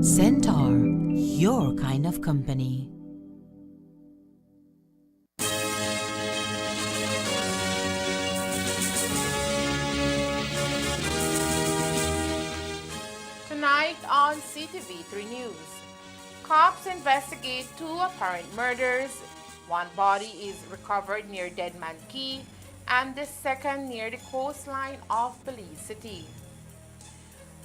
Centaur, your kind of company. Tonight on Ctv3 News, cops investigate 2 apparent murders. One body is recovered near Deadman Key and the second near the coastline of Belize City.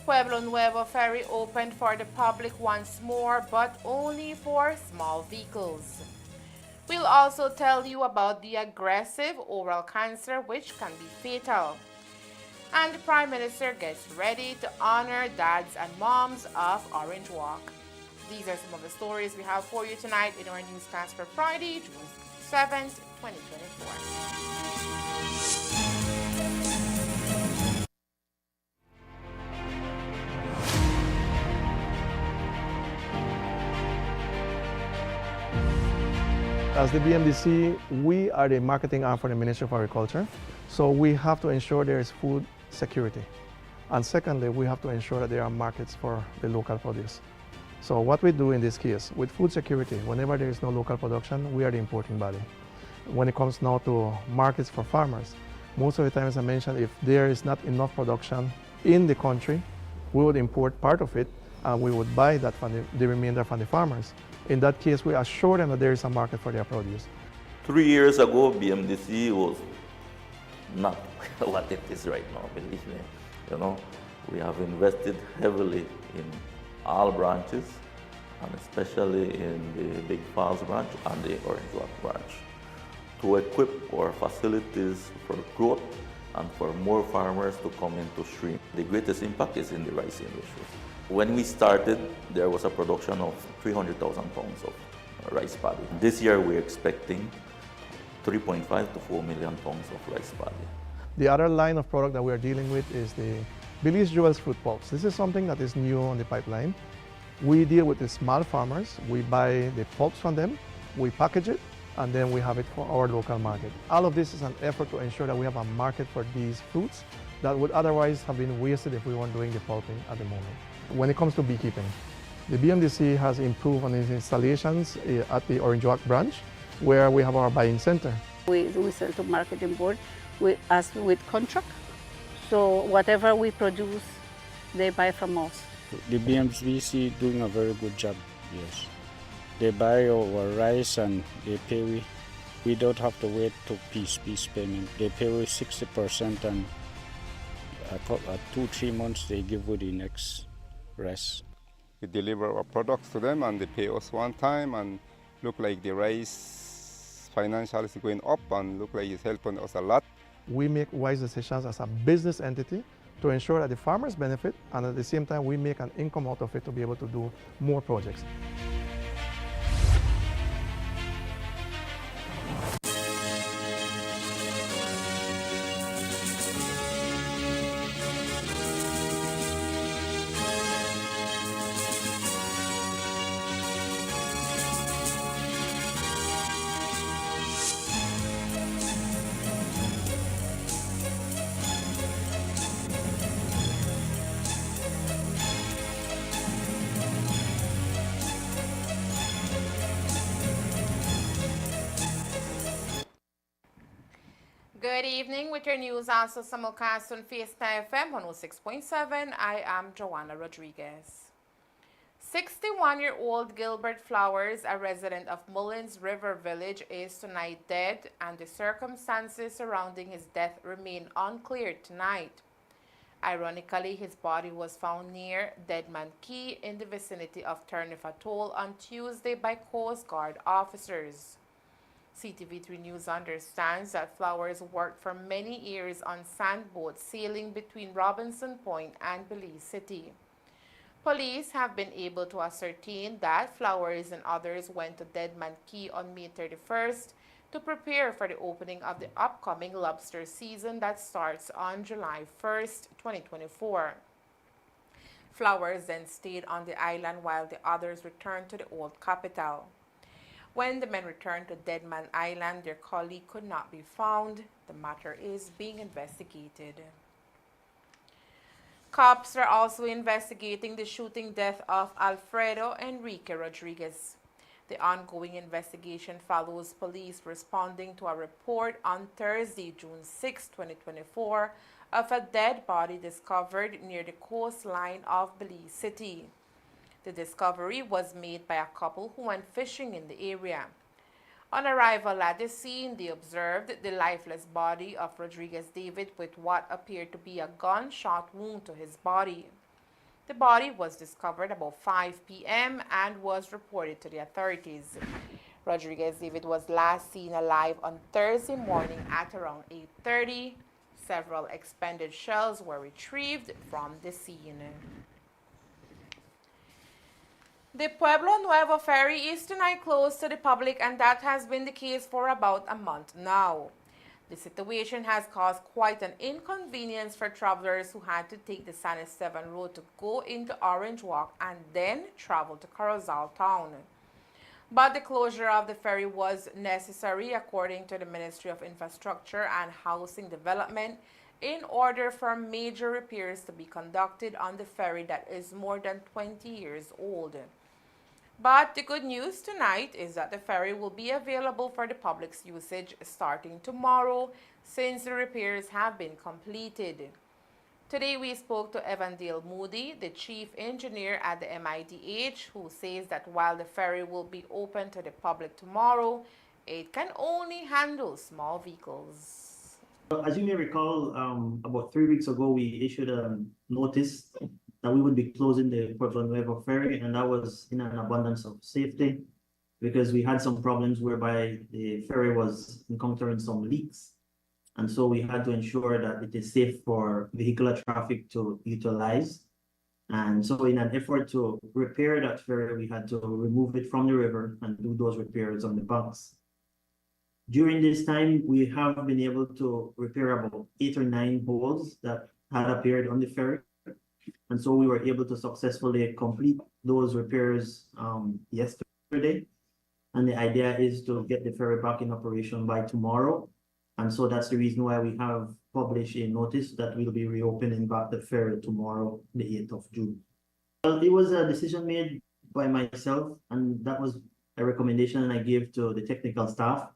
Pueblo Nuevo Ferry opened for the public once more, but only for small vehicles. We'll also tell you about the aggressive oral cancer which can be fatal. And the Prime Minister gets ready to honor dads and moms of Orange Walk. These are some of the stories we have for you tonight in our newscast for Friday, June 7th, 2024. As the BMDC, we are the marketing arm for the Ministry of Agriculture, so we have to ensure there is food security. And secondly, we have to ensure that there are markets for the local produce. So what we do in this case, with food security, whenever there is no local production, we are the importing body. When it comes now to markets for farmers, most of the time, as I mentioned, if there is not enough production in the country, we would import part of it and we would buy that from the remainder from the farmers. In that case, we assure them that there is a market for their produce. 3 years ago, BMDC was not what it is right now, believe me. You know, we have invested heavily in all branches, and especially in the Big Falls branch and the Orange Walk branch, to equip our facilities for growth and for more farmers to come into stream. The greatest impact is in the rice industry. When we started, there was a production of 300,000 pounds of rice paddy. This year, we're expecting 3.5 to 4 million pounds of rice paddy. The other line of product that we are dealing with is the Belize Jewels fruit pulps. This is something that is new on the pipeline. We deal with the small farmers. We buy the pulps from them, we package it, and then we have it for our local market. All of this is an effort to ensure that we have a market for these fruits that would otherwise have been wasted if we weren't doing the pulping at the moment. When it comes to beekeeping, the BMDC has improved on its installations at the Orange Walk branch, where we have our buying center. We sell to marketing board with contract. So whatever we produce, they buy from us. The BMDC doing a very good job, yes. They buy our rice and they pay we. We don't have to wait to piece payment. They pay we 60% and at 2-3 months they give you the next rest. We deliver our products to them and they pay us one time and look like the rice financial is going up and look like it's helping us a lot. We make wise decisions as a business entity to ensure that the farmers benefit, and at the same time we make an income out of it to be able to do more projects. Good evening with your news also simulcast on FaceTime FM 106.7. I am Joanna Rodriguez. 61-year-old Gilbert Flowers, a resident of Mullins River Village, is tonight dead, and the circumstances surrounding his death remain unclear tonight. Ironically, his body was found near Deadman Key in the vicinity of Turniff Atoll on Tuesday by Coast Guard officers. Ctv3 News understands that Flowers worked for many years on sandboats sailing between Robinson Point and Belize City. Police have been able to ascertain that Flowers and others went to Deadman Key on May 31st to prepare for the opening of the upcoming lobster season that starts on July 1st, 2024. Flowers then stayed on the island while the others returned to the old capital. When the men returned to Deadman Island, their colleague could not be found. The matter is being investigated. Cops are also investigating the shooting death of Alfredo Enrique Rodriguez. The ongoing investigation follows police responding to a report on Thursday, June 6, 2024, of a dead body discovered near the coastline of Belize City. The discovery was made by a couple who went fishing in the area. On arrival at the scene, they observed the lifeless body of Rodriguez David with what appeared to be a gunshot wound to his body. The body was discovered about 5 p.m. and was reported to the authorities. Rodriguez David was last seen alive on Thursday morning at around 8:30. Several expended shells were retrieved from the scene. The Pueblo Nuevo Ferry is tonight closed to the public, and that has been the case for about a month now. The situation has caused quite an inconvenience for travelers who had to take the San Esteban Road to go into Orange Walk and then travel to Corozal Town. But the closure of the ferry was necessary, according to the Ministry of Infrastructure and Housing Development, in order for major repairs to be conducted on the ferry that is more than 20 years old. But the good news tonight is that the ferry will be available for the public's usage starting tomorrow, since the repairs have been completed. Today we spoke to Evandale Moody, the chief engineer at the MIDH, who says that while the ferry will be open to the public tomorrow, it can only handle small vehicles. As you may recall, about 3 weeks ago, we issued a notice that we would be closing the Pueblo Nuevo ferry, and that was in an abundance of safety because we had some problems whereby the ferry was encountering some leaks. And so we had to ensure that it is safe for vehicular traffic to utilize. And so in an effort to repair that ferry, we had to remove it from the river and do those repairs on the banks. During this time, we have been able to repair about 8 or 9 holes that had appeared on the ferry. And so we were able to successfully complete those repairs yesterday. And the idea is to get the ferry back in operation by tomorrow. And so that's the reason why we have published a notice that we'll be reopening back the ferry tomorrow, the 8th of June. Well, it was a decision made by myself, and that was a recommendation I gave to the technical staff.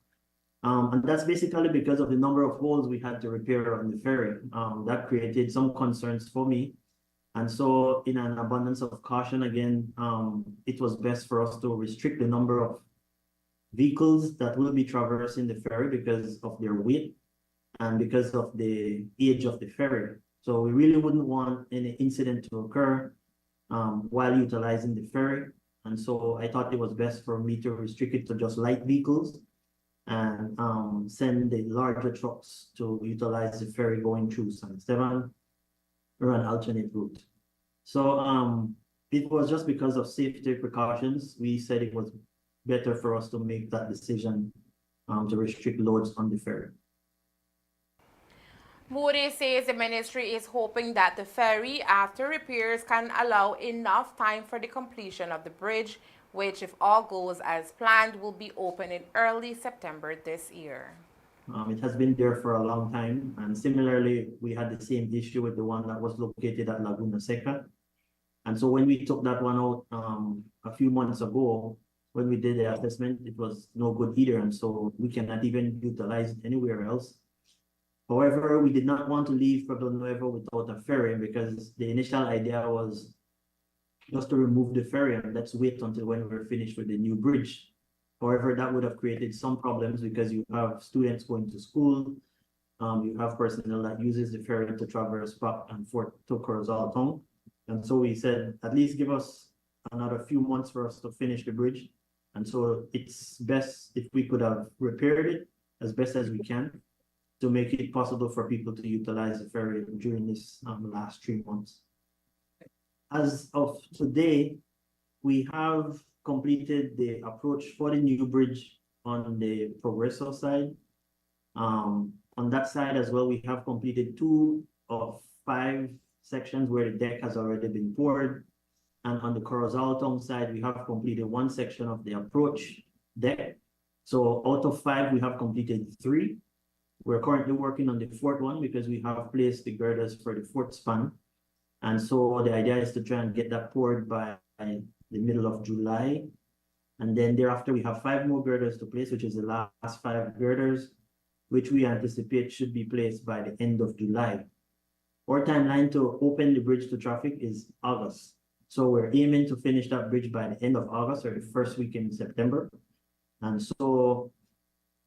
And that's basically because of the number of holes we had to repair on the ferry. That created some concerns for me. And so in an abundance of caution, again, it was best for us to restrict the number of vehicles that will be traversing the ferry because of their weight and because of the age of the ferry. So we really wouldn't want any incident to occur while utilizing the ferry. And so I thought it was best for me to restrict it to just light vehicles and send the larger trucks to utilize the ferry going through San Esteban or an alternate route. So it was just because of safety precautions. We said it was better for us to make that decision to restrict loads on the ferry. Moody says the ministry is hoping that the ferry, after repairs, can allow enough time for the completion of the bridge, which, if all goes as planned, will be open in early September this year. It has been there for a long time, and similarly, we had the same issue with the one that was located at Laguna Seca. And so when we took that one out a few months ago, when we did the assessment, it was no good either, and so we cannot even utilize it anywhere else. However, we did not want to leave Pueblo Nuevo without a ferry because the initial idea was just to remove the ferry and let's wait until when we're finished with the new bridge. However, that would have created some problems because you have students going to school, you have personnel that uses the ferry to traverse back and forth to Corozal Town. And so we said, at least give us another few months for us to finish the bridge. And so it's best if we could have repaired it as best as we can to make it possible for people to utilize the ferry during this last 3 months. As of today, we have completed the approach for the new bridge on the Progreso side. On that side as well, we have completed 2 of 5 sections where the deck has already been poured. And on the Corozal Town side, we have completed 1 section of the approach deck. So out of 5, we have completed 3. We're currently working on the 4th one because we have placed the girders for the 4th span. And so the idea is to try and get that poured by the middle of July. And then thereafter, we have 5 more girders to place, which is the last 5 girders, which we anticipate should be placed by the end of July. Our timeline to open the bridge to traffic is August. So we're aiming to finish that bridge by the end of August or the first week in September. And so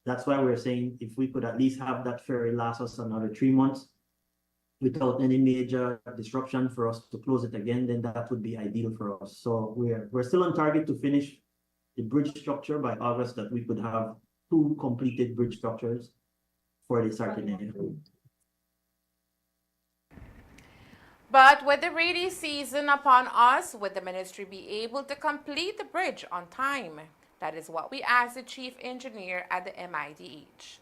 that's why we're saying if we could at least have that ferry last us another 3 months without any major disruption for us to close it again, then that would be ideal for us. So we're still on target to finish the bridge structure by August, that we could have 2 completed bridge structures for the Sardinia. But with the rainy season upon us, would the ministry be able to complete the bridge on time? That is what we asked the chief engineer at the MIDH.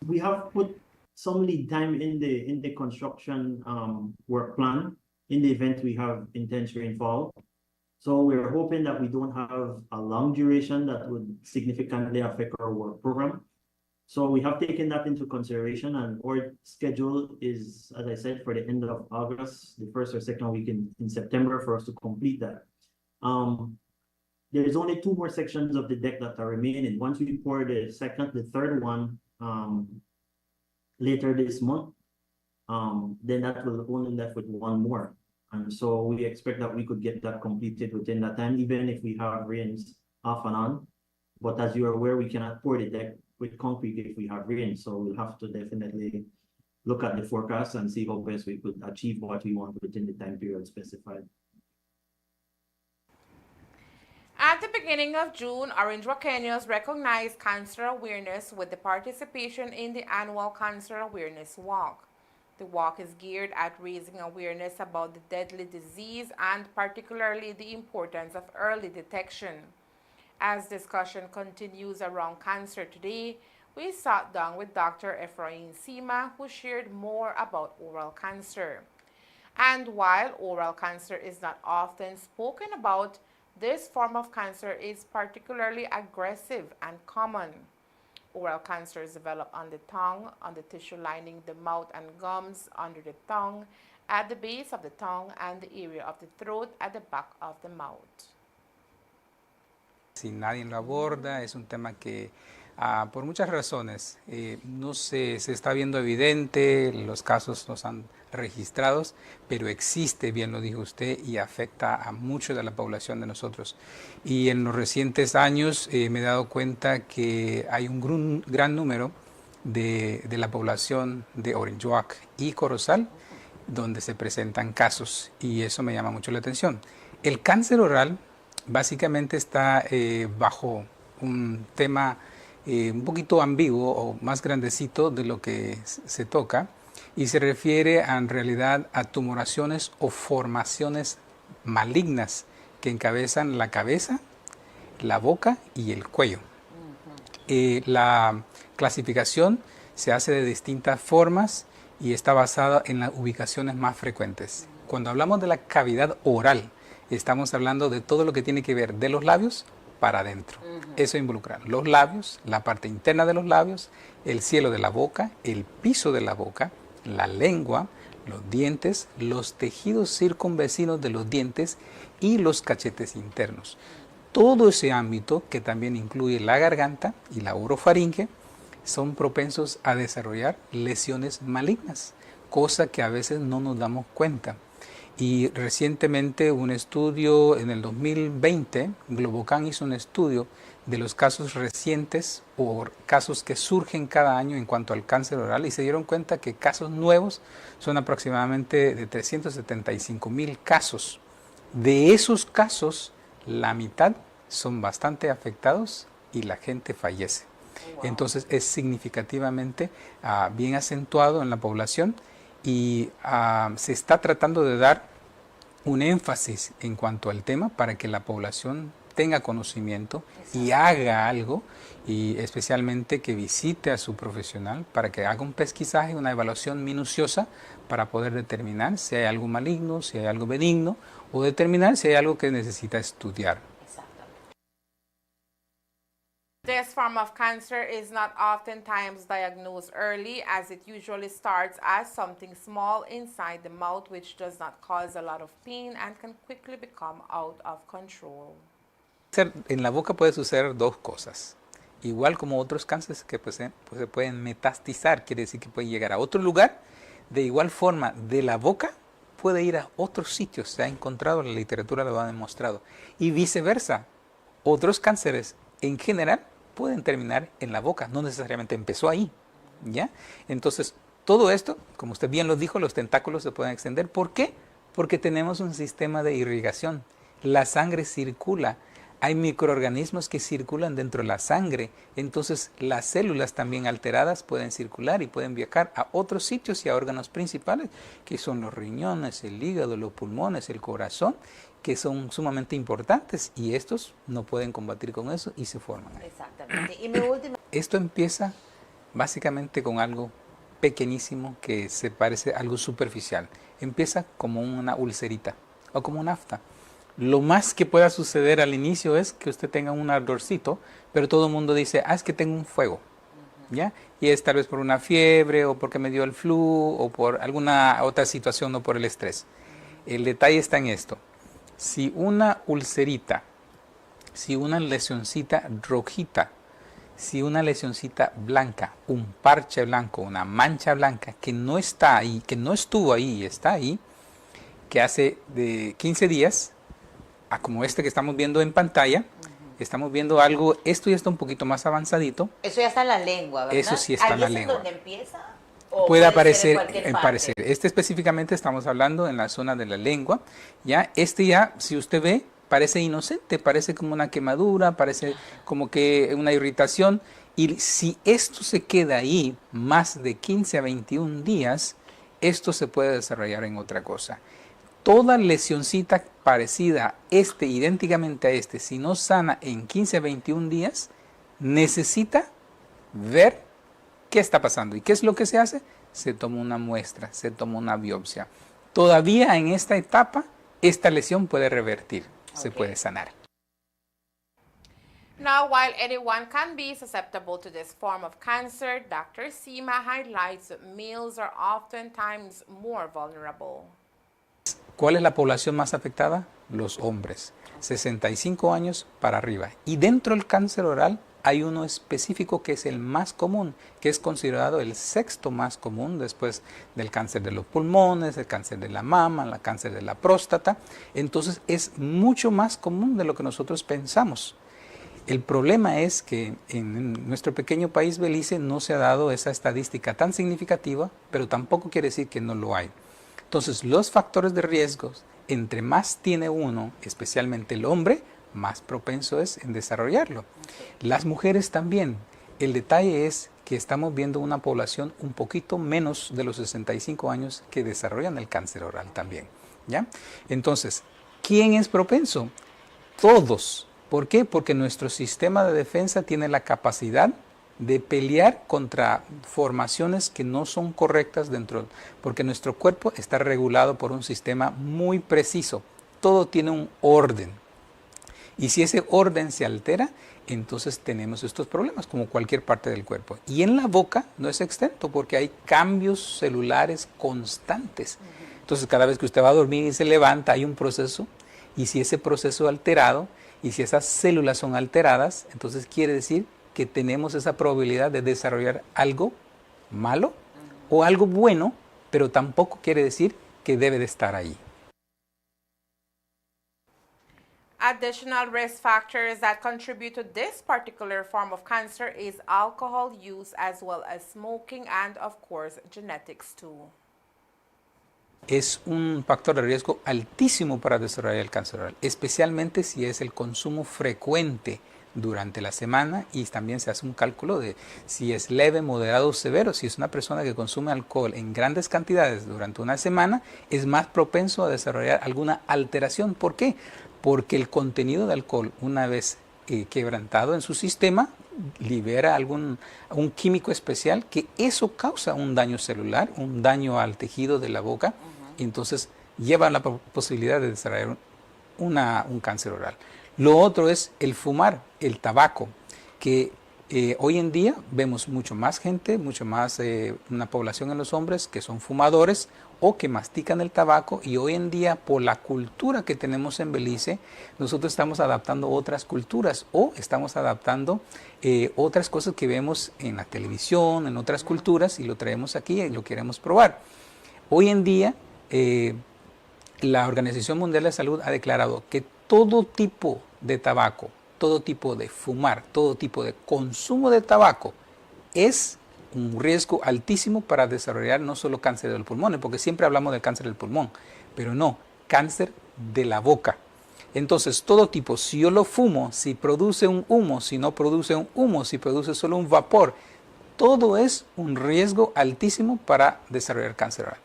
We have put some lead time in the construction work plan in the event we have intense rainfall. So we're hoping that we don't have a long duration that would significantly affect our work program. So we have taken that into consideration, and our schedule is, as I said, for the end of August, the first or second week in September, for us to complete that. There is only 2 more sections of the deck that are remaining. Once we pour the third one later this month, then that will only left with 1 more. And so we expect that we could get that completed within that time, even if we have rains off and on. But as you are aware, we cannot pour the deck with concrete if we have rain. So we'll have to definitely look at the forecast and see how best we could achieve what we want within the time period specified. At the beginning of June, Orange Kenyans recognized cancer awareness with the participation in the annual Cancer Awareness Walk. The walk is geared at raising awareness about the deadly disease and particularly the importance of early detection. As discussion continues around cancer today, we sat down with Dr. Ephraim Sima, who shared more about oral cancer. And while oral cancer is not often spoken about, this form of cancer is particularly aggressive and common. Oral cancers develop on the tongue, on the tissue lining the mouth and gums, under the tongue, at the base of the tongue, and the area of the throat at the back of the mouth. Si nadie lo aborda, es un tema que por muchas razones no se está viendo evidente, los casos no han registrados, pero existe, bien lo dijo usted, y afecta a mucho de la población de nosotros. Y en los recientes años me he dado cuenta que hay un gran número de la población de Orange Walk y Corozal donde se presentan casos, y eso me llama mucho la atención. El cáncer oral básicamente está bajo un tema un poquito ambiguo o más grandecito de lo que se toca, y se refiere en realidad a tumoraciones o formaciones malignas que encabezan la cabeza, la boca y el cuello. La clasificación se hace de distintas formas y está basada en las ubicaciones más frecuentes. Cuando hablamos de la cavidad oral, estamos hablando de todo lo que tiene que ver de los labios para adentro. Eso involucra los labios, la parte interna de los labios, el cielo de la boca, el piso de la boca, la lengua, los dientes, los tejidos circunvecinos de los dientes y los cachetes internos. Todo ese ámbito, que también incluye la garganta y la orofaringe, son propensos a desarrollar lesiones malignas, cosa que a veces no nos damos cuenta. Y recientemente un estudio en el 2020, Globocan hizo un estudio de los casos recientes o casos que surgen cada año en cuanto al cáncer oral, y se dieron cuenta que casos nuevos son aproximadamente de 375,000 casos. De esos casos, la mitad son bastante afectados y la gente fallece. Wow. Entonces es significativamente bien acentuado en la población, y se está tratando de dar un énfasis en cuanto al tema para que la población tenga conocimiento y haga algo, y especialmente que visite a su profesional para que haga un pesquisaje, una evaluación minuciosa para poder determinar si hay algo maligno, si hay algo benigno, o determinar si hay algo que necesita estudiar. This form of cancer is not oftentimes diagnosed early, as it usually starts as something small inside the mouth which does not cause a lot of pain and can quickly become out of control. En la boca puede suceder dos cosas. Igual como otros cánceres que pues, se pueden metastizar, quiere decir que pueden llegar a otro lugar. De igual forma, de la boca puede ir a otros sitios. Se ha encontrado, la literatura lo ha demostrado. Y viceversa, otros cánceres en general pueden terminar en la boca, no necesariamente empezó ahí, ¿ya? Entonces, todo esto, como usted bien lo dijo, los tentáculos se pueden extender. ¿Por qué? Porque tenemos un sistema de irrigación. La sangre circula, hay microorganismos que circulan dentro de la sangre, entonces las células también alteradas pueden circular y pueden viajar a otros sitios y a órganos principales, que son los riñones, el hígado, los pulmones, el corazón, que son sumamente importantes, y estos no pueden combatir con eso y se forman. Exactamente. Y mi última... Esto empieza básicamente con algo pequeñísimo que se parece a algo superficial. Empieza como una ulcerita o como un afta. Lo más que pueda suceder al inicio es que usted tenga un ardorcito, pero todo el mundo dice, es que tengo un fuego, ¿ya? Y es tal vez por una fiebre o porque me dio el flu o por alguna otra situación o por el estrés. El detalle está en esto. Si una ulcerita, si una lesioncita rojita, si una lesioncita blanca, un parche blanco, una mancha blanca que no está ahí, que no estuvo ahí y está ahí, que hace de 15 días, a como este que estamos viendo en pantalla, estamos viendo algo, esto ya está un poquito más avanzadito. Eso ya está en la lengua, ¿verdad? Eso sí está en la ¿Ahí lengua. es donde empieza? ¿O Puede aparecer ser en cualquier parte? Este específicamente estamos hablando en la zona de la lengua. Ya, este ya, si usted ve, parece inocente, parece como una quemadura, parece como que una irritación. Y si esto se queda ahí más de 15 a 21 días, esto se puede desarrollar en otra cosa. Toda lesioncita parecida, idénticamente a si no sana en 15 a 21 días, necesita ver qué está pasando. ¿Y qué es lo que se hace? Se toma una muestra, se toma una biopsia. Todavía en esta etapa, esta lesión puede revertir, se puede sanar. Now, while anyone can be susceptible to this form of cancer, Dr. Seema highlights that males are oftentimes more vulnerable. ¿Cuál es la población más afectada? Los hombres, 65 años para arriba. Y dentro del cáncer oral hay uno específico que es el más común, que es considerado el sexto más común después del cáncer de los pulmones, el cáncer de la mama, el cáncer de la próstata. Entonces es mucho más común de lo que nosotros pensamos. El problema es que en nuestro pequeño país, Belice, no se ha dado esa estadística tan significativa, pero tampoco quiere decir que no lo hay. Entonces, los factores de riesgos, entre más tiene uno, especialmente el hombre, más propenso es en desarrollarlo. Las mujeres también. El detalle es que estamos viendo una población un poquito menos de los 65 años que desarrollan el cáncer oral también, ¿ya? Entonces, ¿quién es propenso? Todos. ¿Por qué? Porque nuestro sistema de defensa tiene la capacidad de pelear contra formaciones que no son correctas porque nuestro cuerpo está regulado por un sistema muy preciso. Todo tiene un orden. Y si ese orden se altera, entonces tenemos estos problemas como cualquier parte del cuerpo. Y en la boca no es exento porque hay cambios celulares constantes. Entonces cada vez que usted va a dormir y se levanta hay un proceso, y si ese proceso es alterado y si esas células son alteradas, entonces quiere decir que tenemos esa probabilidad de desarrollar algo malo o algo bueno, pero tampoco quiere decir que debe de estar ahí. Additional risk factors that contribute to this particular form of cancer is alcohol use as well as smoking and, of course, genetics too. Es un factor de riesgo altísimo para desarrollar el cáncer oral, especialmente si es el consumo frecuente durante la semana, y también se hace un cálculo de si es leve, moderado o severo. Si es una persona que consume alcohol en grandes cantidades durante una semana, es más propenso a desarrollar alguna alteración. ¿Por qué? Porque el contenido de alcohol, una vez quebrantado en su sistema, libera un químico especial que eso causa un daño celular, un daño al tejido de la boca, y entonces lleva a la posibilidad de desarrollar un cáncer oral. Lo otro es el fumar, el tabaco. que hoy en día vemos mucho más gente, mucho más una población en los hombres que son fumadores o que mastican el tabaco, y hoy en día por la cultura que tenemos en Belice, nosotros estamos adaptando otras culturas o estamos adaptando otras cosas que vemos en la televisión, en otras culturas, y lo traemos aquí y lo queremos probar. Hoy en día la Organización Mundial de la Salud ha declarado que todo tipo de tabaco, todo tipo de fumar, todo tipo de consumo de tabaco es un riesgo altísimo para desarrollar no solo cáncer del pulmón, porque siempre hablamos del cáncer del pulmón, pero no, cáncer de la boca. Entonces, todo tipo, si yo lo fumo, si produce un humo, si no produce un humo, si produce solo un vapor, todo es un riesgo altísimo para desarrollar cáncer oral.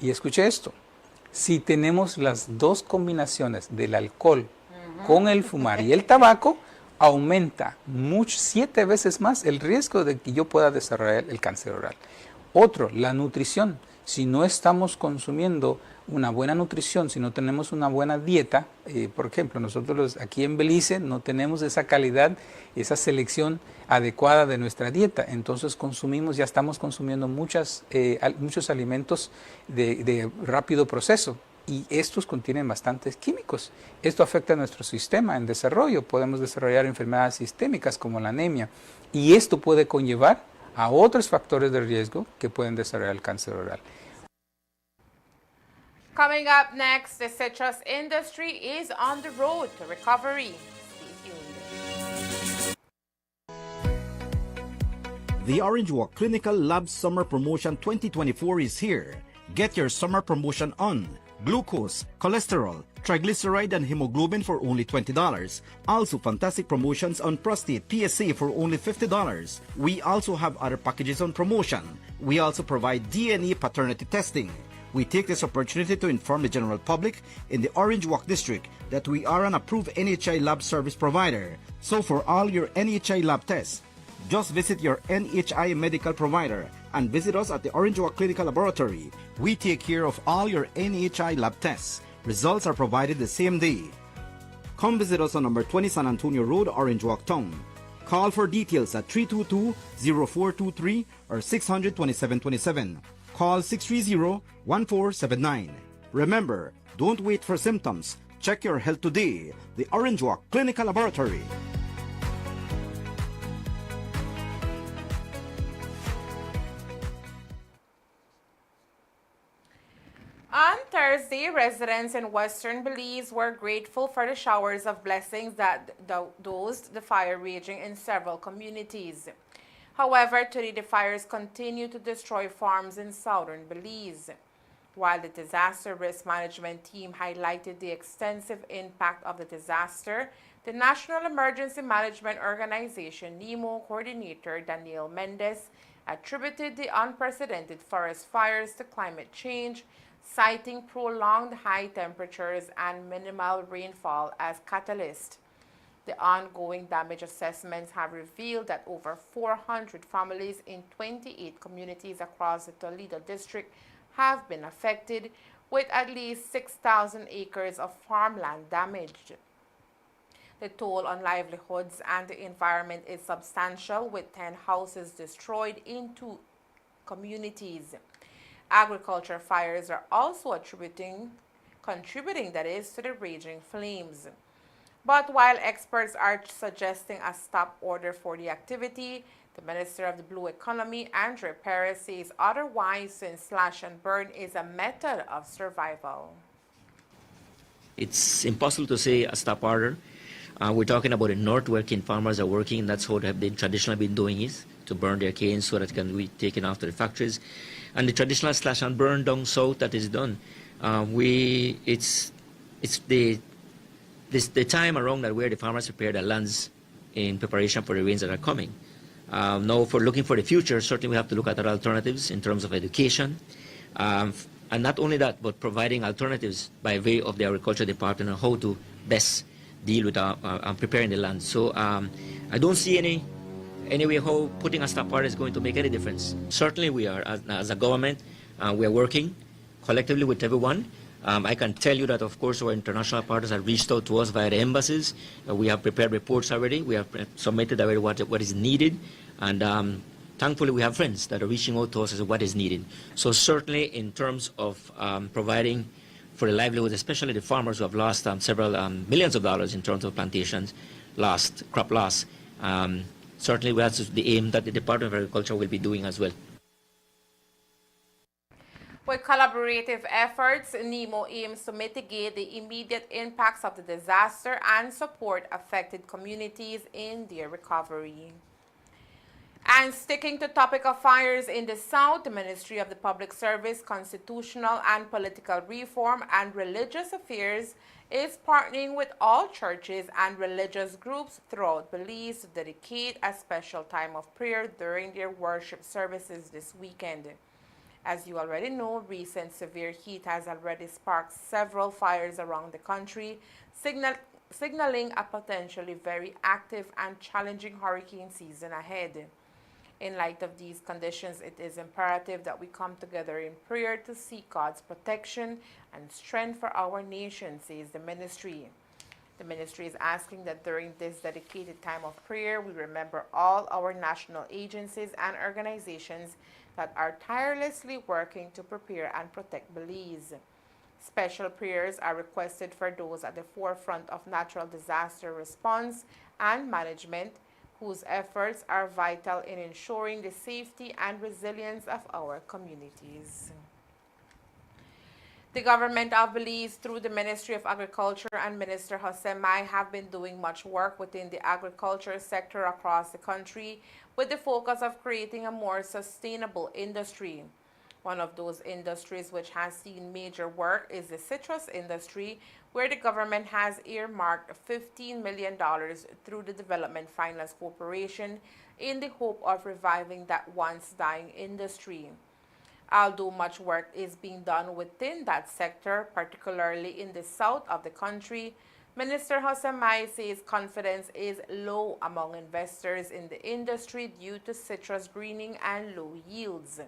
Y escuche esto, si tenemos las dos combinaciones del alcohol con el fumar y el tabaco, aumenta 7 veces más el riesgo de que yo pueda desarrollar el cáncer oral. Otro, la nutrición. Si no estamos consumiendo una buena nutrición, si no tenemos una buena dieta, por ejemplo, nosotros aquí en Belice no tenemos esa calidad, esa selección adecuada de nuestra dieta, entonces ya estamos consumiendo muchos alimentos de rápido proceso, y estos contienen bastantes químicos. Esto afecta a nuestro sistema en desarrollo, podemos desarrollar enfermedades sistémicas como la anemia, y esto puede conllevar a otros factores de riesgo que pueden desarrollar el cáncer oral. Coming up next, the citrus industry is on the road to recovery. Stay tuned. The Orange Walk Clinical Lab Summer Promotion 2024 is here. Get your summer promotion on glucose, cholesterol, triglyceride, and hemoglobin for only $20. Also, fantastic promotions on prostate PSA for only $50. We also have other packages on promotion. We also provide DNA paternity testing. We take this opportunity to inform the general public in the Orange Walk District that we are an approved NHI lab service provider. So for all your NHI lab tests, just visit your NHI medical provider and visit us at the Orange Walk Clinical Laboratory. We take care of all your NHI lab tests. Results are provided the same day. Come visit us on number 20 San Antonio Road, Orange Walk Town. Call for details at 322-0423 or 600-2727. Call 630-1479. Remember, don't wait for symptoms. Check your health today. The Orange Walk Clinical Laboratory. On Thursday, residents in Western Belize were grateful for the showers of blessings that dosed the fire raging in several communities. However, today the fires continue to destroy farms in southern Belize. While the disaster risk management team highlighted the extensive impact of the disaster, the National Emergency Management Organization NEMO coordinator Daniel Mendez attributed the unprecedented forest fires to climate change, citing prolonged high temperatures and minimal rainfall as catalyst. The ongoing damage assessments have revealed that over 400 families in 28 communities across the Toledo district have been affected, with at least 6,000 acres of farmland damaged. The toll on livelihoods and the environment is substantial, with 10 houses destroyed in 2 communities. Agriculture fires are also contributing that is, to the raging flames. But while experts are suggesting a stop order for the activity, the Minister of the Blue Economy, Andre Perez, says otherwise, since slash and burn is a method of survival. It's impossible to say a stop order. We're talking about the north where cane farmers are working, and that's how they have been traditionally been doing it, to burn their cane so that it can be taken off to the factories. And the traditional slash and burn down south that is done, it's the time around that where the farmers prepare their lands in preparation for the rains that are coming. Now, for looking for the future, certainly we have to look at other alternatives in terms of education. And not only that, but providing alternatives by way of the agriculture department on how to best deal with preparing the land. So I don't see any way how putting a stop order is going to make any difference. Certainly we are, as a government, we are working collectively with everyone I can tell you that, of course, our international partners have reached out to us via the embassies. We have prepared reports already. We have submitted already what is needed. And thankfully, we have friends that are reaching out to us as to what is needed. So certainly, in terms of providing for the livelihood, especially the farmers who have lost several millions of dollars in terms of plantations, crop loss, certainly that's the aim that the Department of Agriculture will be doing as well. With collaborative efforts, NEMO aims to mitigate the immediate impacts of the disaster and support affected communities in their recovery. And sticking to the topic of fires in the South, the Ministry of the Public Service, Constitutional and Political Reform and Religious Affairs is partnering with all churches and religious groups throughout Belize to dedicate a special time of prayer during their worship services this weekend. As you already know, recent severe heat has already sparked several fires around the country, signaling a potentially very active and challenging hurricane season ahead. In light of these conditions, it is imperative that we come together in prayer to seek God's protection and strength for our nation, says the ministry. The ministry is asking that during this dedicated time of prayer, we remember all our national agencies and organizations that are tirelessly working to prepare and protect Belize. Special prayers are requested for those at the forefront of natural disaster response and management, whose efforts are vital in ensuring the safety and resilience of our communities. The government of Belize, through the Ministry of Agriculture and Minister Jose Mai, have been doing much work within the agriculture sector across the country with the focus of creating a more sustainable industry. One of those industries which has seen major work is the citrus industry, where the government has earmarked $15 million through the Development Finance Corporation in the hope of reviving that once dying industry. Although much work is being done within that sector, particularly in the south of the country, Minister Jose Mai says confidence is low among investors in the industry due to citrus greening and low yields.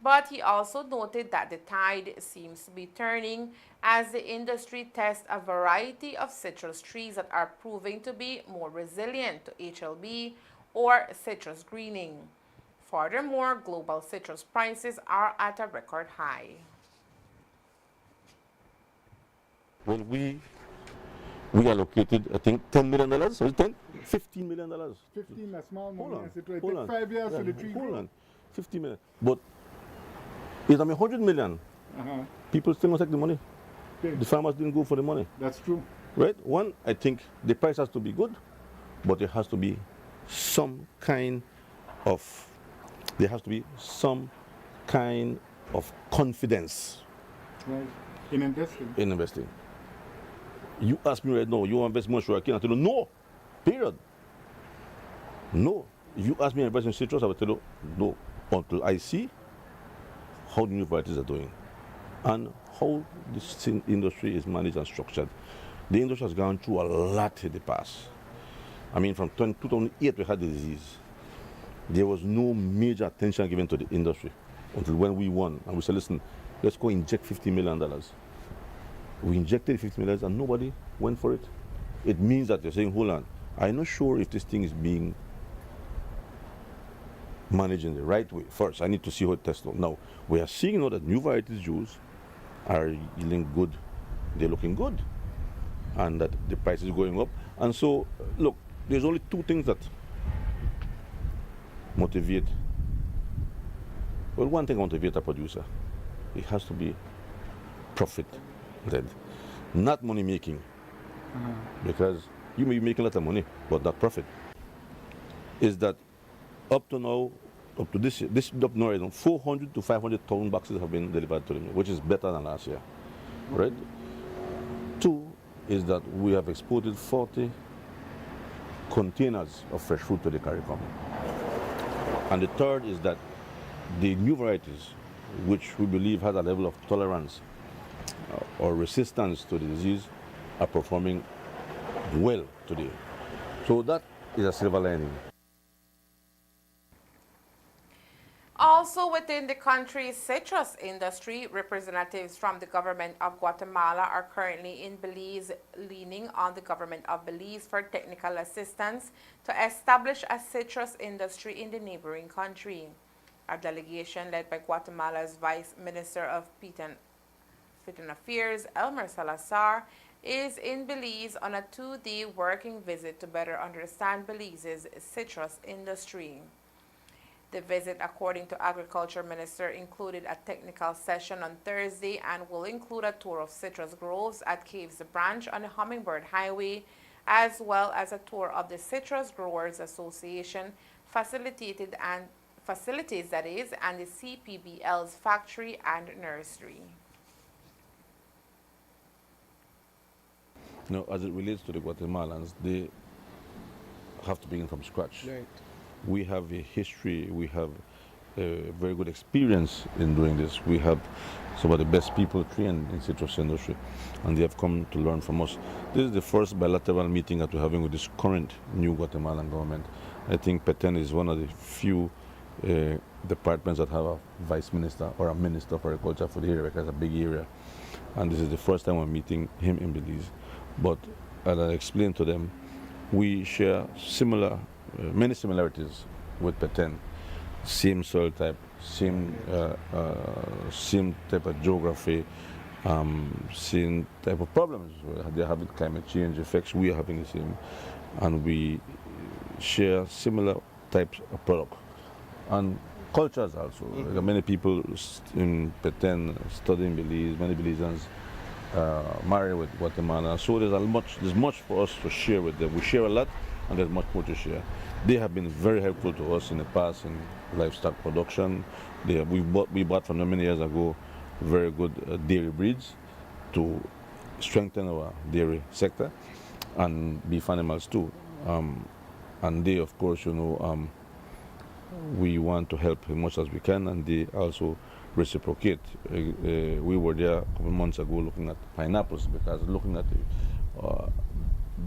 But he also noted that the tide seems to be turning as the industry tests a variety of citrus trees that are proving to be more resilient to HLB or citrus greening. Furthermore, global citrus prices are at a record high. Well, we allocated, I think, $10 million, or $10? $15 million. 15, a small money. Hold on, It will hold take on. 5 years Yeah, for the tree hold grow. on, 50 million. But it's I mean 100 million. People still don't take the money. Okay. The farmers didn't go for the money. That's true. Right? One, I think the price has to be good, but there has to be some kind of confidence Right. In investing. in investing. You ask me right now, you want to invest more sugar cane? I tell you, no. Period. No. If you ask me to invest in citrus, I will tell you, no. Until I see how the new varieties are doing and how this industry is managed and structured. The industry has gone through a lot in the past. I mean, from 2008 we had the disease. There was no major attention given to the industry until when we won. And we said, listen, let's go inject $50 million. We injected $50 million and nobody went for it. It means that they're saying, hold on, I'm not sure if this thing is being managed in the right way. First, I need to see how it tests out. Now, we are seeing now that new varieties juice are yielding good. They're looking good. And that the price is going up. And so, look, there's only two things that motivate. Well, one thing motivates a producer. It has to be profit-led, not money-making. Because you may be making a lot of money, but not profit. Is that up to now, up to this year, up now, 400 to 500,000 boxes have been delivered to them, which is better than last year, right? Two is that we have exported 40 containers of fresh fruit to the CARICOM. And the third is that the new varieties, which we believe has a level of tolerance or resistance to the disease, are performing well today. So that is a silver lining. Also within the country's citrus industry, representatives from the government of Guatemala are currently in Belize, leaning on the government of Belize for technical assistance to establish a citrus industry in the neighboring country. A delegation led by Guatemala's Vice Minister of Foreign Affairs, Elmer Salazar, is in Belize on a 2-day working visit to better understand Belize's citrus industry. The visit, according to Agriculture Minister, included a technical session on Thursday and will include a tour of citrus groves at Caves Branch on the Hummingbird Highway, as well as a tour of the Citrus Growers Association facilities, and the CPBL's factory and nursery. Now, as it relates to the Guatemalans, they have to begin from scratch. Right. We have a history, we have a very good experience in doing this. We have some of the best people trained in citrus industry, and they have come to learn from us. This is the first bilateral meeting that we're having with this current new Guatemalan government. I think Petén is one of the few departments that have a vice minister or a minister for agriculture for the area, because it's a big area. And this is the first time we're meeting him in Belize. But as I explained to them, we share many similarities with Petén. Same soil type, same type of geography, same type of problems. They're having climate change effects, we are having the same. And we share similar types of product. And cultures also. There are many people in Petén studying Belize, many Belizeans married with Guatemala. So there's much for us to share with them. We share a lot, and there's much more to share. They have been very helpful to us in the past in livestock production. We bought from them many years ago very good dairy breeds to strengthen our dairy sector, and beef animals too. And they, of course, we want to help as much as we can, and they also reciprocate. We were there a couple of months ago looking at pineapples, because looking at the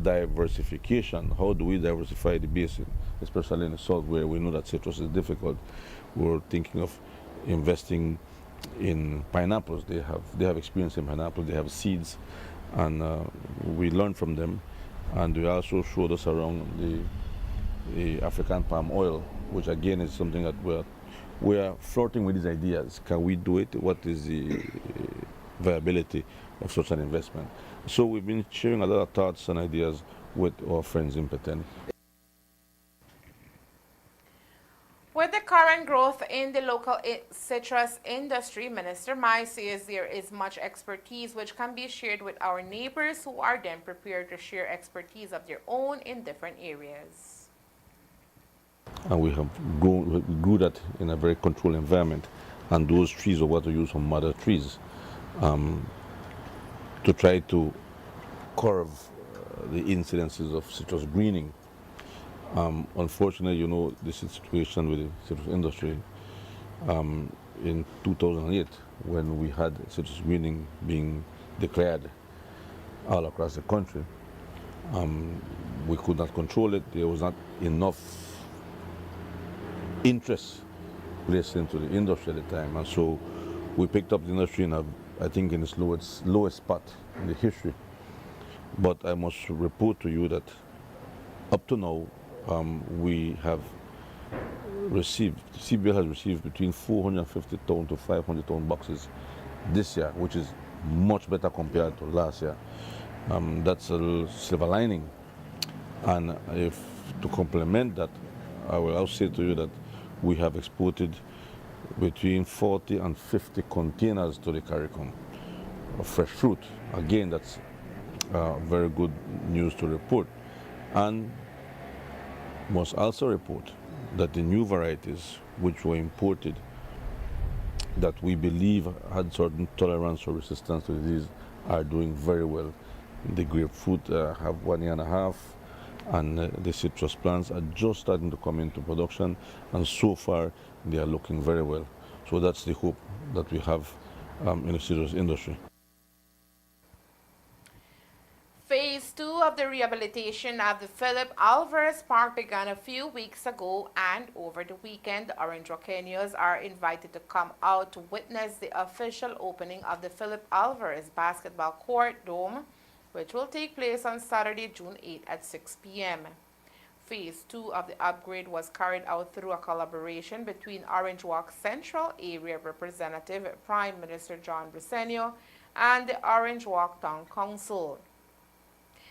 diversification, how do we diversify the basin, especially in the south where we know that citrus is difficult. We're thinking of investing in pineapples. They have experience in pineapples, they have seeds, and we learned from them, and they also showed us around the African palm oil, which again is something that we are flirting with these ideas. Can we do it? What is the viability of such an investment? So we've been sharing a lot of thoughts and ideas with our friends in Petén. With the current growth in the local citrus industry, Minister Mai says there is much expertise which can be shared with our neighbors, who are then prepared to share expertise of their own in different areas. And we grew that in a very controlled environment, and those trees are what we use from mother trees to try to curb the incidences of citrus greening. Unfortunately, the situation with the citrus industry in 2008, when we had citrus greening being declared all across the country, we could not control it. There was not enough interest placed into the industry at the time, and so we picked up the industry I think in its lowest spot in the history. But I must report to you that up to now, we have received, CBL has received between 450,000 to 500,000 boxes this year, which is much better compared to last year. That's a silver lining. And if to complement that, I will also say to you that we have exported between 40 and 50 containers to the CARICOM of fresh fruit. Again, that's very good news to report. And must also report that the new varieties which were imported, that we believe had certain tolerance or resistance to disease, are doing very well. The grapefruit have 1.5 years, and the citrus plants are just starting to come into production, and so far they are looking very well. So that's the hope that we have in the citrus industry. Phase 2 of the rehabilitation of the Philip Alvarez Park began a few weeks ago, and over the weekend, Orange Rockeños are invited to come out to witness the official opening of the Philip Alvarez Basketball Court Dome, which will take place on Saturday, June 8 at 6 p.m. Phase 2 of the upgrade was carried out through a collaboration between Orange Walk Central Area Representative Prime Minister John Briceño and the Orange Walk Town Council.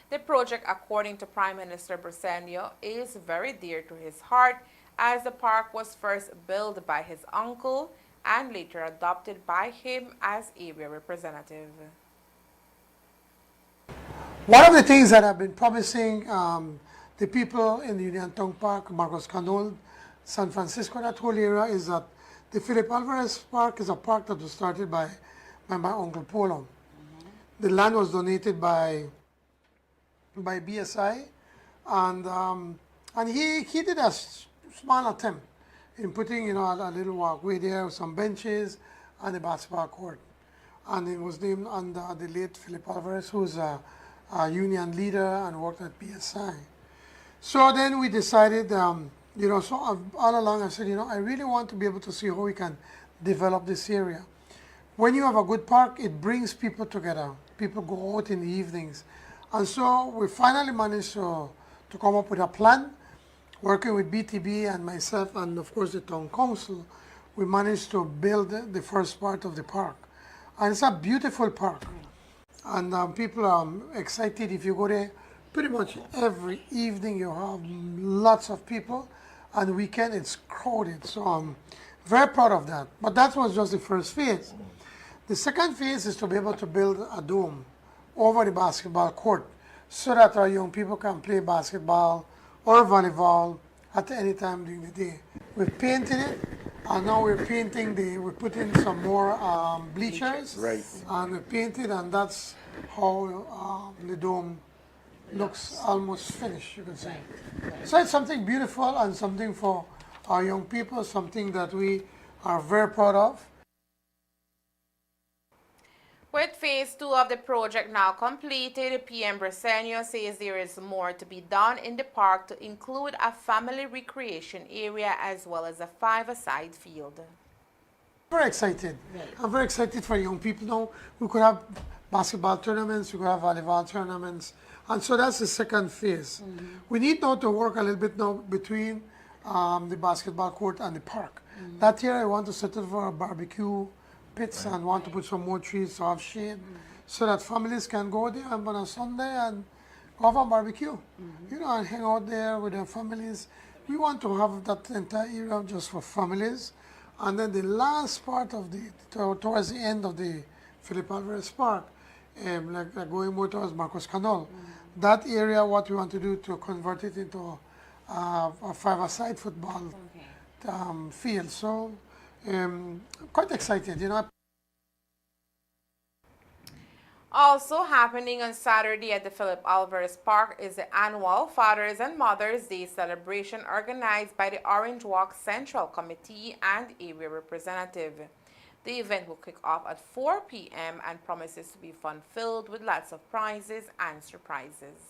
The project, according to Prime Minister Briceño, is very dear to his heart, as the park was first built by his uncle and later adopted by him as area representative. One of the things that I've been promising the people in the Union Town Park, Marcos Canol, San Francisco, that whole area, is that the Philip Alvarez Park is a park that was started by my uncle Polo. The land was donated by BSI, and he did a small attempt in putting a little walkway there, some benches, and a basketball court, and it was named under the late Philip Alvarez, who's a union leader and worked at BSI. So then we decided, so all along I said, I really want to be able to see how we can develop this area. When you have a good park, it brings people together. People go out in the evenings. And so we finally managed to come up with a plan, working with BTB and myself and of course the town council. We managed to build the first part of the park. And it's a beautiful park. And people are excited. If you go there, pretty much every evening you have lots of people, and weekend it's crowded. So I'm very proud of that. But that was just the first phase. The second phase is to be able to build a dome over the basketball court so that our young people can play basketball or volleyball at any time during the day. We painted it, and now we're putting some more bleachers, Right. and we painted, and that's how the dome looks almost finished, you could say. So it's something beautiful and something for our young people, something that we are very proud of. With phase 2 of the project now completed, PM Briceño says there is more to be done in the park to include a family recreation area as well as a 5-a-side field. Very excited. I'm very excited for young people now. We could have basketball tournaments, we could have volleyball tournaments, and so that's the second phase. We need now to work a little bit now between the basketball court and the park. That year I want to set up for a barbecue pits and want to put some more trees to have shade so that families can go there on a Sunday and go have a barbecue, and hang out there with their families. We want to have that entire area just for families. And then the last part of towards the end of the Philip Alvarez Park, like going more towards Marcos Canol, that area, what we want to do to convert it into a 5-a-side football field. So quite excited, Also happening on Saturday at the Philip Alvarez Park is the annual Fathers and Mothers Day celebration organized by the Orange Walk Central Committee and Area Representative. The event will kick off at 4 p.m. and promises to be fun-filled with lots of prizes and surprises.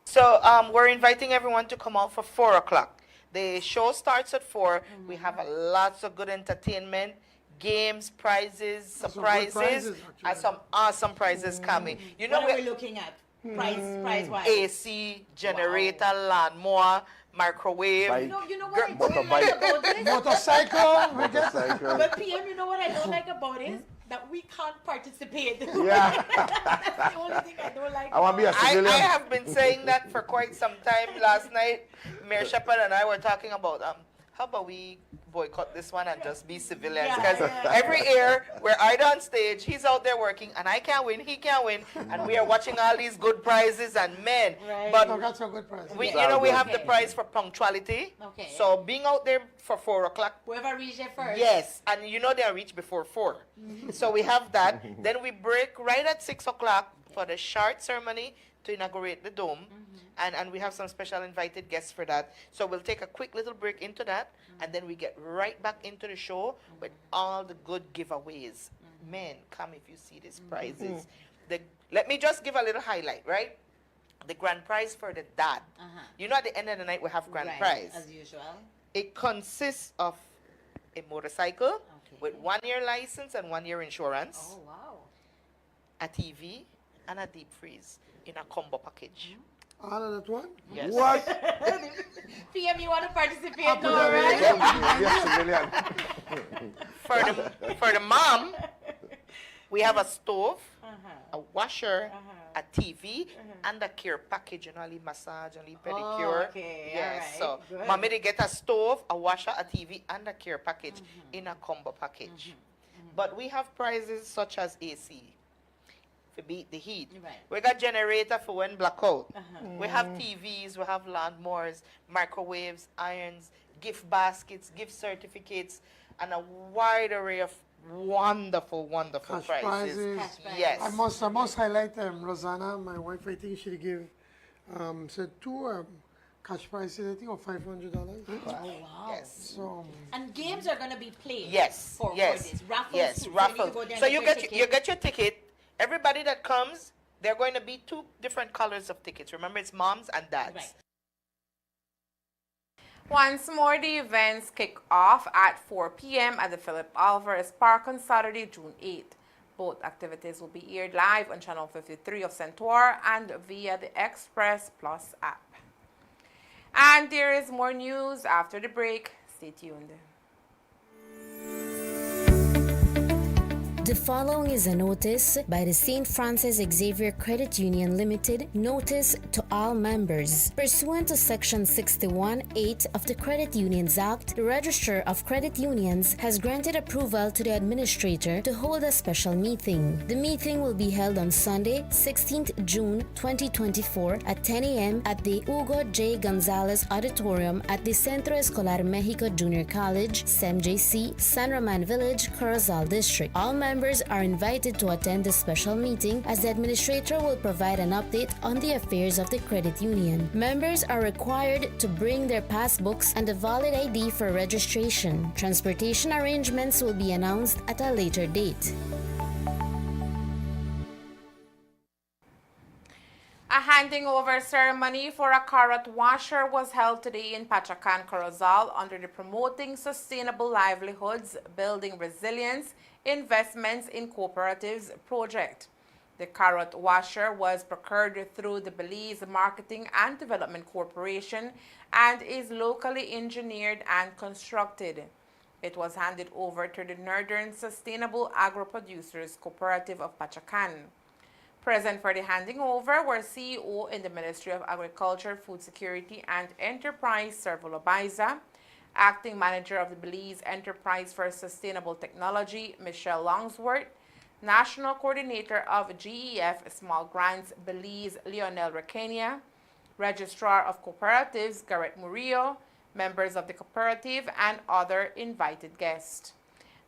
So we're inviting everyone to come out for 4 o'clock. The show starts at 4. We have lots of good entertainment, games, prizes, surprises, and some awesome prizes coming. What are we looking at? Price-wise? AC, generator, lawnmower, microwave. You know what I don't like about this? Motorcycle. But PM, you know what I don't like about it? That we can't participate. Yeah. That's the only thing I don't like. I want to be a civilian. I have been saying that for quite some time. Last night, Mayor Shepard and I were talking about how about we boycott this one and just be civilians? Because every year we're either on stage, he's out there working, and I can't win, he can't win, and we are watching all these good prizes and men. But that's a good prize. we have the prize for punctuality. Okay. So being out there for 4 o'clock. Whoever reaches it first. Yes, and they'll reach before 4. So we have that. Then we break right at 6 o'clock for the short ceremony to inaugurate the dome. And we have some special invited guests for that. So we'll take a quick little break into that, and then we get right back into the show with all the good giveaways. Men, come if you see these prizes. Let me just give a little highlight, right? the grand prize for the dad. You know, at the end of the night we have grand prize. As usual. It consists of a motorcycle with 1 year license and 1 year insurance. Oh, wow. A TV and a deep freeze in a combo package. All of that one? Yes. What? PM, you want to participate Happy now, right? For the mom, we have a stove, a washer, a TV, and a care package, you know, a massage, a pedicure. Oh, okay. Yes. All right. So, Good. mommy, they get a stove, a washer, a TV, and a care package in a combo package. But we have prizes such as AC. To beat the heat. Right. We got generator for when blackout. We have TVs, we have lawnmowers, microwaves, irons, gift baskets, gift certificates, and a wide array of wonderful Cash prizes. prizes. Yes. I must highlight Rosanna, my wife. I think she give said two cash prizes. I think of $500. Oh, wow. Yes. So And games are going to be played. Yes. For yes. this. Raffles. Yes. too. Raffles. So you get your ticket. Everybody that comes, there are going to be 2 different colors of tickets. Remember, it's moms and dads. Right. Once more, the events kick off at 4 p.m. at the Philip Alvarez Park on Saturday, June 8th. Both activities will be aired live on Channel 53 of Centaur and via the Express Plus app. And there is more news after the break. Stay tuned. The following is a notice by the St. Francis Xavier Credit Union Limited. Notice to all members. Pursuant to Section 61(8) of the Credit Unions Act, the Registrar of Credit Unions has granted approval to the administrator to hold a special meeting. The meeting will be held on Sunday, 16th June 2024 at 10 a.m. at the Hugo J. Gonzalez Auditorium at the Centro Escolar Mexico Junior College, CEMJC, San Roman Village, Corozal District. All members are invited to attend the special meeting as the administrator will provide an update on the affairs of the credit union. Members are required to bring their passbooks and a valid ID for registration. Transportation arrangements will be announced at a later date. A handing over ceremony for a carrot washer was held today in Pachacan, Corozal under the Promoting Sustainable Livelihoods, Building Resilience, Investments in Cooperatives project. The carrot washer was procured through the Belize Marketing and Development Corporation and is locally engineered and constructed. It was handed over to the Northern Sustainable Agro-Producers Cooperative of Pachacan. Present for the handing over were CEO in the Ministry of Agriculture, Food Security and Enterprise, Servo Lobaiza, Acting Manager of the Belize Enterprise for Sustainable Technology, Michelle Longsworth, National Coordinator of GEF Small Grants, Belize, Lionel Recania, Registrar of Cooperatives, Garrett Murillo, members of the cooperative, and other invited guests.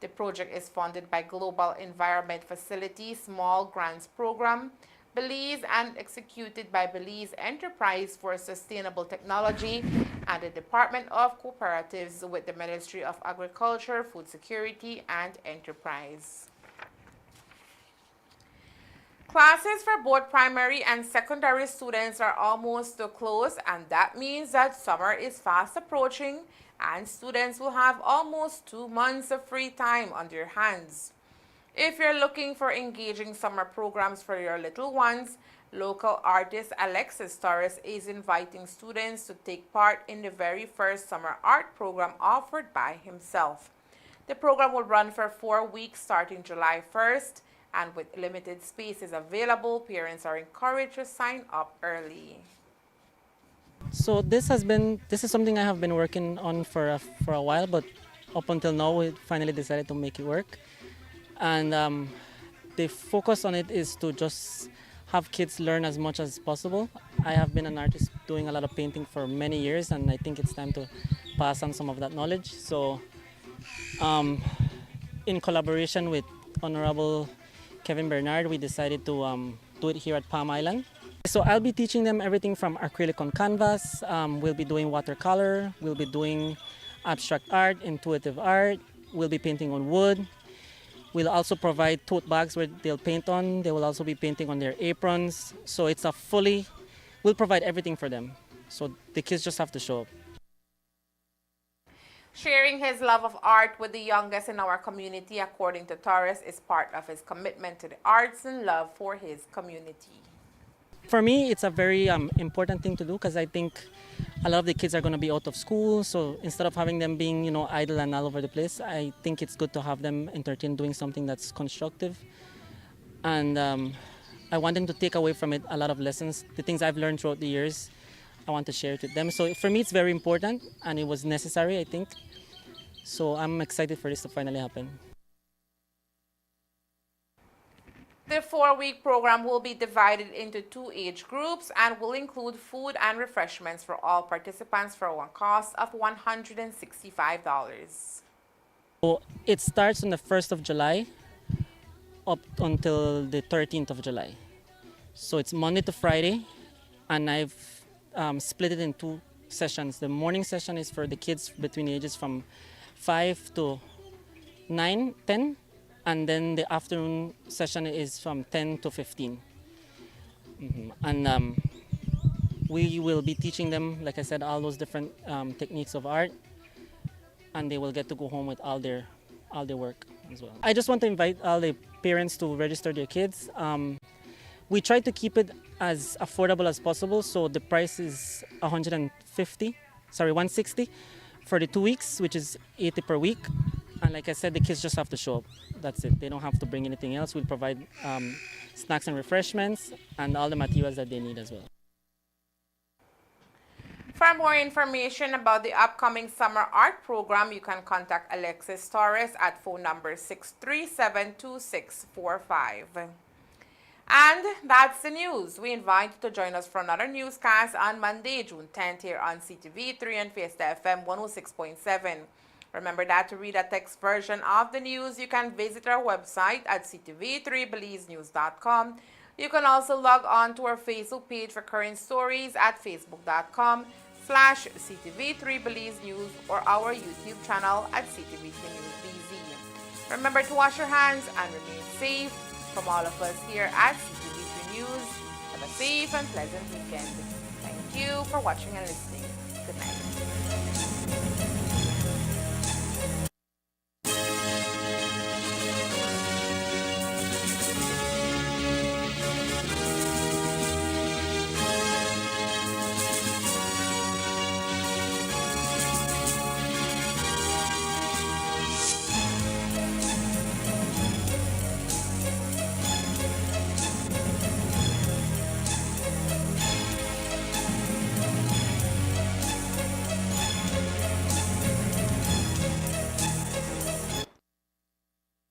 The project is funded by Global Environment Facility Small Grants Program, Belize, and executed by Belize Enterprise for Sustainable Technology and the Department of Cooperatives with the Ministry of Agriculture, Food Security, and Enterprise. Classes for both primary and secondary students are almost to close, and that means that summer is fast approaching and students will have almost 2 months of free time on their hands. If you're looking for engaging summer programs for your little ones, local artist Alexis Torres is inviting students to take part in the very first summer art program offered by himself. The program will run for 4 weeks starting July 1st, and with limited spaces available, parents are encouraged to sign up early. So this is something I have been working on for a while, but up until now we finally decided to make it work. And the focus on it is to just have kids learn as much as possible. I have been an artist doing a lot of painting for many years, and I think it's time to pass on some of that knowledge. So in collaboration with Honorable Kevin Bernard, we decided to do it here at Palm Island. So I'll be teaching them everything from acrylic on canvas, we'll be doing watercolor, we'll be doing abstract art, intuitive art, we'll be painting on wood. We'll also provide tote bags where they'll paint on. They will also be painting on their aprons. So it's a fully we'll provide everything for them. So the kids just have to show up. Sharing his love of art with the youngest in our community, according to Torres, is part of his commitment to the arts and love for his community. For me, it's a very important thing to do because I think a lot of the kids are going to be out of school. So instead of having them being, idle and all over the place, I think it's good to have them entertained doing something that's constructive. And I want them to take away from it a lot of lessons, the things I've learned throughout the years. I want to share it with them. So for me, it's very important, and it was necessary, I think. So I'm excited for this to finally happen. The 4-week program will be divided into 2 age groups and will include food and refreshments for all participants for one cost of $165. So it starts on the 1st of July up until the 13th of July. So it's Monday to Friday, and I've split it in 2 sessions. The morning session is for the kids between the ages from 5 to 9, 10, and then the afternoon session is from 10 to 15. And we will be teaching them, like I said, all those different techniques of art, and they will get to go home with all their work as well. I just want to invite all the parents to register their kids. We try to keep it as affordable as possible, so the price is $160 for the 2 weeks, which is $80 per week. And like I said, the kids just have to show up. That's it. They don't have to bring anything else. We'll provide snacks and refreshments and all the materials that they need as well. For more information about the upcoming summer art program, you can contact Alexis Torres at phone number 637-2645. And that's the news. We invite you to join us for another newscast on Monday, June 10th here on Ctv3 and Fiesta FM 106.7. Remember that to read a text version of the news, you can visit our website at ctv3belizenews.com. You can also log on to our Facebook page for current stories at facebook.com/ctv3belizenews or our YouTube channel at Ctv3 News BZ. Remember to wash your hands and remain safe. From all of us here at Ctv3 News, have a safe and pleasant weekend. Thank you for watching and listening. Good night.